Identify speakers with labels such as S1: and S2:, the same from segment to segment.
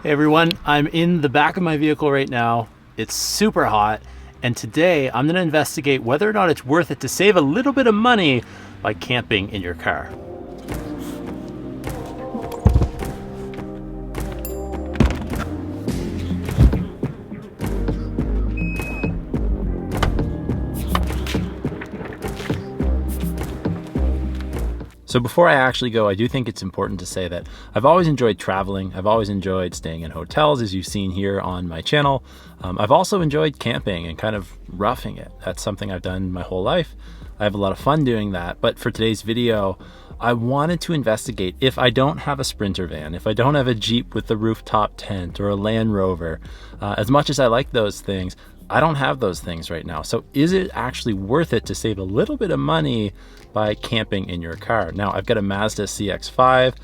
S1: Hey everyone, I'm in the back of my vehicle right now. It's super hot, and today I'm going to investigate whether or not it's worth it to save a little bit of money by camping in your car. So before I actually go, I do think it's important to say that I've always enjoyed traveling. I've always enjoyed staying in hotels, as you've seen here on my channel. I've also enjoyed camping and kind of roughing it. That's something I've done my whole life. I have a lot of fun doing that. But for today's video, I wanted to investigate if I don't have a Sprinter van, if I don't have a Jeep with the rooftop tent or a Land Rover, as much as I like those things, I don't have those things right now. So is it actually worth it to save a little bit of money by camping in your car? Now, I've got a Mazda CX-5.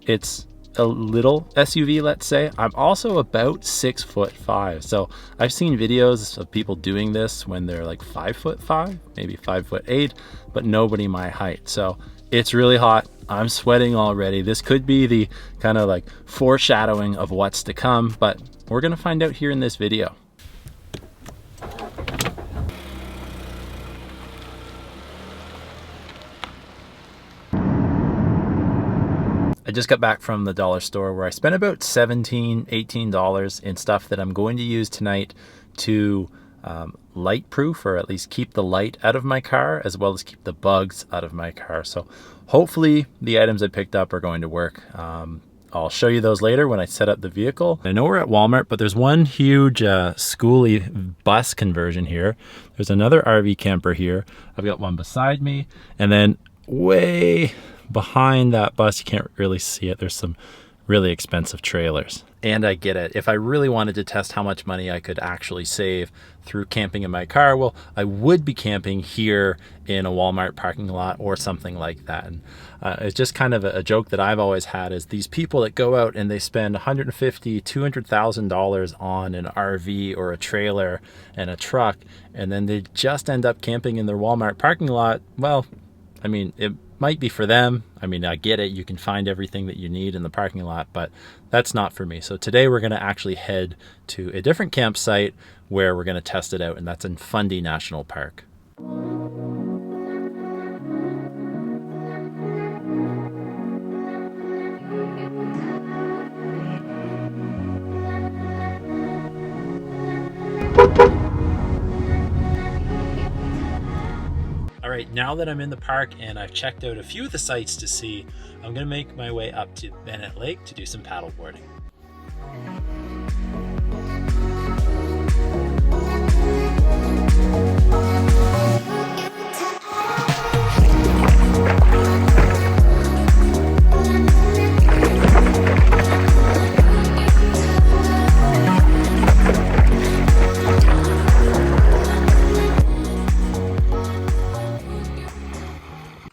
S1: It's a little SUV, let's say. I'm also about 6'5". So I've seen videos of people doing this when they're like 5'5", maybe 5'8", but nobody my height. So it's really hot. I'm sweating already. This could be the kind of like foreshadowing of what's to come, but we're gonna find out here in this video. I just got back from the dollar store where I spent about $17, $18 in stuff that I'm going to use tonight to light proof, or at least keep the light out of my car, as well as keep the bugs out of my car. So hopefully the items I picked up are going to work. I'll show you those later when I set up the vehicle. I know we're at Walmart, but there's one huge schoolie bus conversion here. There's another RV camper here. I've got one beside me, and then way behind that bus, you can't really see it, there's some really expensive trailers. And I get it. If I really wanted to test how much money I could actually save through camping in my car, well, I would be camping here in a Walmart parking lot or something like that. And it's just kind of a joke that I've always had, is these people that go out and they spend $150,000, $200,000 on an RV or a trailer and a truck, and then they just end up camping in their Walmart parking lot. Well, I mean, it might be for them. I mean, I get it. You can find everything that you need in the parking lot, but that's not for me. So today we're going to actually head to a different campsite where we're going to test it out, and that's in Fundy National Park. All right, now that I'm in the park and I've checked out a few of the sites to see, I'm gonna make my way up to Bennett Lake to do some paddle boarding.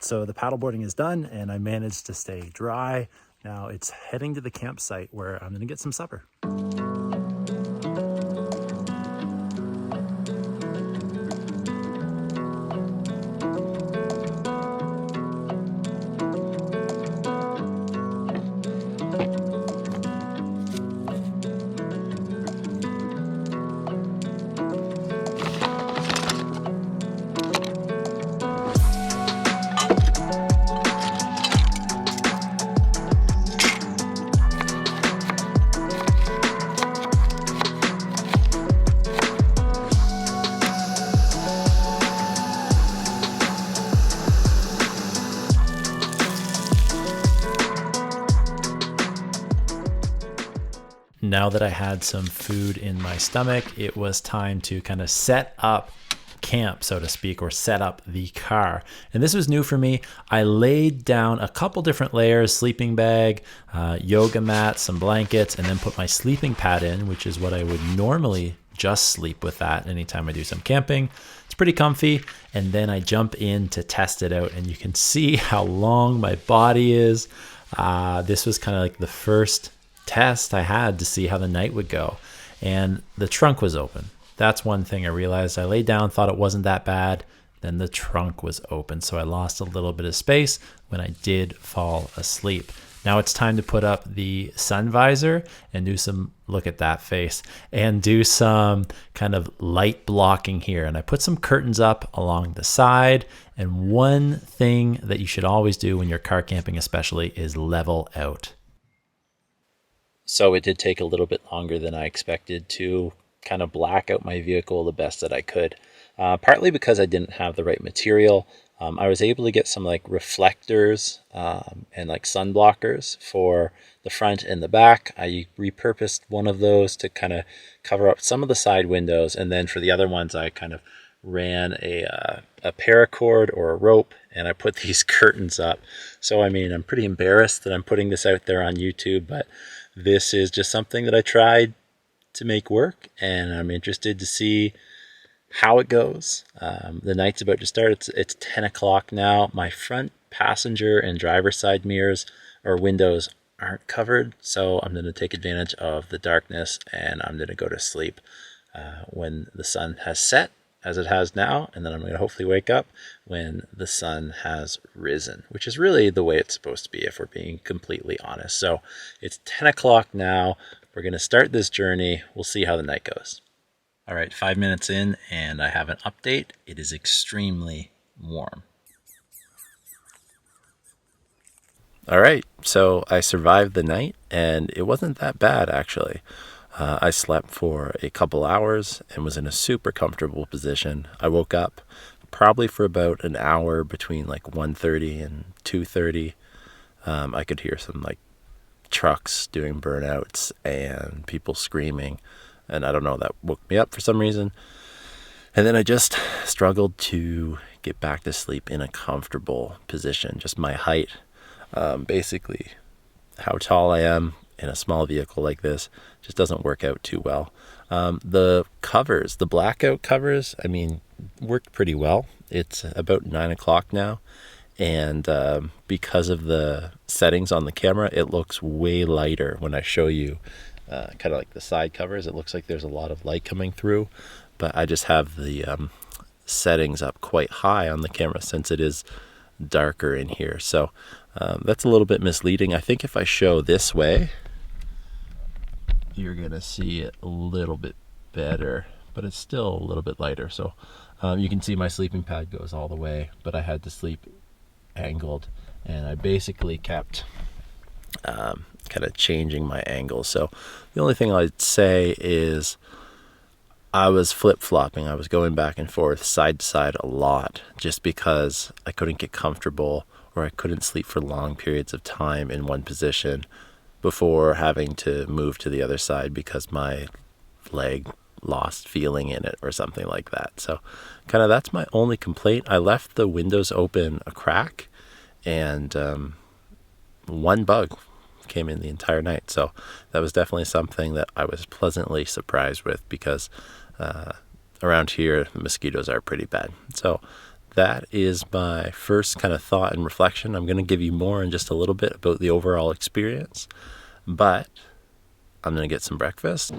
S1: So the paddleboarding is done and I managed to stay dry. Now it's heading to the campsite where I'm gonna get some supper. Now that I had some food in my stomach, it was time to kind of set up camp, so to speak, or set up the car. And this was new for me. I laid down a couple different layers, sleeping bag, yoga mat, some blankets, and then put my sleeping pad in, which is what I would normally just sleep with that anytime I do some camping. It's pretty comfy. And then I jump in to test it out, and you can see how long my body is. This was kind of like the first test I had to see how the night would go, and the trunk was open. That's one thing I realized. I laid down, thought it wasn't that bad, then the trunk was open, so I lost a little bit of space when I did fall asleep. Now it's time to put up the sun visor and do some, look at that face, and do some kind of light blocking here. And I put some curtains up along the side. And one thing that you should always do when you're car camping especially is level out. So it did take a little bit longer than I expected to kind of black out my vehicle the best that I could. Partly because I didn't have the right material. I was able to get some like reflectors and like sun blockers for the front and the back. I repurposed one of those to kind of cover up some of the side windows. And then for the other ones, I kind of ran a paracord or a rope, and I put these curtains up. So, I mean, I'm pretty embarrassed that I'm putting this out there on YouTube, but this is just something that I tried to make work, and I'm interested to see how it goes. The night's about to start. It's 10 o'clock now. My front passenger and driver's side mirrors or windows aren't covered, so I'm going to take advantage of the darkness, and I'm going to go to sleep when the sun has set, as it has now, and then I'm going to hopefully wake up when the sun has risen, which is really the way it's supposed to be if we're being completely honest. So it's 10 o'clock now. We're going to start this journey. We'll see how the night goes. All right, 5 minutes in, and I have an update. It is extremely warm. All right, so I survived the night, and it wasn't that bad, actually. I slept for a couple hours and was in a super comfortable position. I woke up probably for about an hour between like 1:30 and 2:30. I could hear some like trucks doing burnouts and people screaming. And I don't know, that woke me up for some reason. And then I just struggled to get back to sleep in a comfortable position. Just my height, basically how tall I am in a small vehicle like this just doesn't work out too well. The covers, the blackout covers, I mean, worked pretty well. It's about 9 o'clock now. And because of the settings on the camera, it looks way lighter when I show you kind of like the side covers. It looks like there's a lot of light coming through, but I just have the settings up quite high on the camera since it is darker in here. So that's a little bit misleading. I think if I show this way, you're going to see it a little bit better, but it's still a little bit lighter. So you can see my sleeping pad goes all the way, but I had to sleep angled, and I basically kept kind of changing my angle. So the only thing I'd say is I was flip-flopping. I was going back and forth, side to side a lot, just because I couldn't get comfortable or I couldn't sleep for long periods of time in one position before having to move to the other side because my leg lost feeling in it or something like that. So kind of that's my only complaint. I left the windows open a crack, and one bug came in the entire night. So that was definitely something that I was pleasantly surprised with, because around here the mosquitoes are pretty bad. So that is my first kind of thought and reflection. I'm going to give you more in just a little bit about the overall experience, but I'm going to get some breakfast.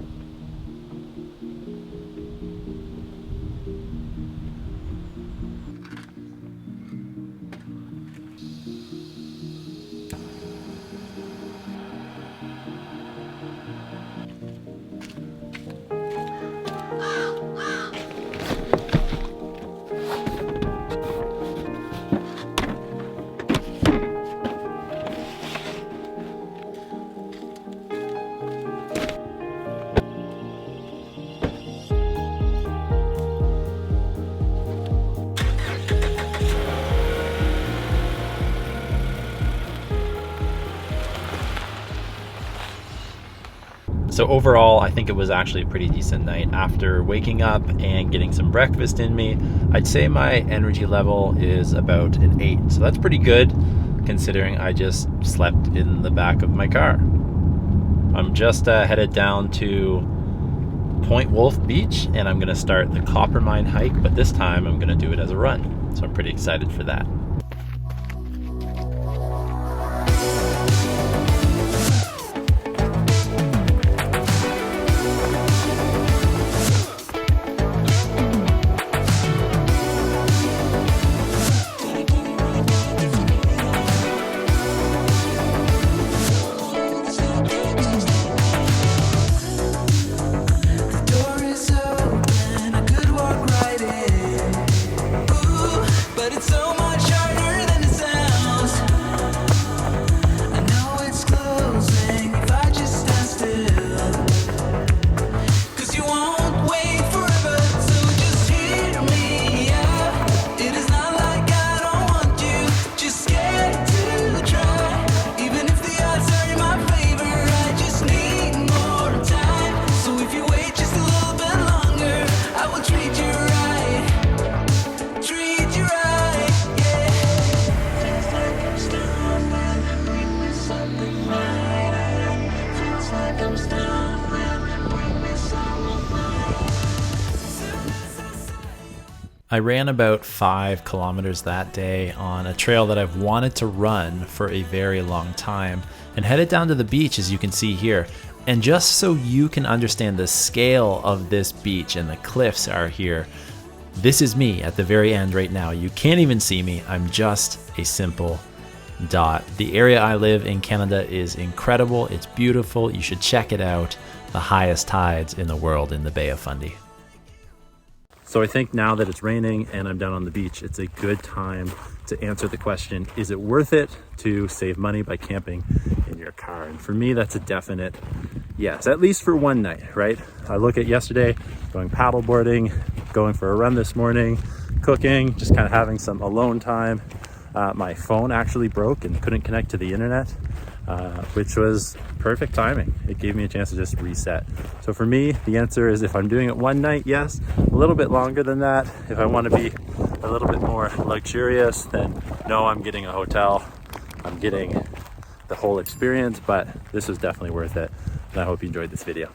S1: So overall, I think it was actually a pretty decent night. After waking up and getting some breakfast in me, I'd say my energy level is about an 8. So that's pretty good, considering I just slept in the back of my car. I'm just headed down to Point Wolf Beach, and I'm gonna start the Coppermine hike, but this time I'm gonna do it as a run. So I'm pretty excited for that. I ran about 5 kilometers that day on a trail that I've wanted to run for a very long time, and headed down to the beach, as you can see here. And just so you can understand the scale of this beach, and the cliffs are here, this is me at the very end right now. You can't even see me. I'm just a simple dot. The area I live in Canada is incredible. It's beautiful. You should check it out. The highest tides in the world in the Bay of Fundy. So I think now that it's raining and I'm down on the beach, it's a good time to answer the question, is it worth it to save money by camping in your car? And for me, that's a definite yes, at least for one night, right? I look at yesterday, going paddleboarding, going for a run this morning, cooking, just kind of having some alone time. My phone actually broke and couldn't connect to the internet, which was perfect timing. It gave me a chance to just reset. So for me, the answer is if I'm doing it one night, yes. A little bit longer than that, if I want to be a little bit more luxurious, then no, I'm getting a hotel. I'm getting the whole experience, but this was definitely worth it. And I hope you enjoyed this video.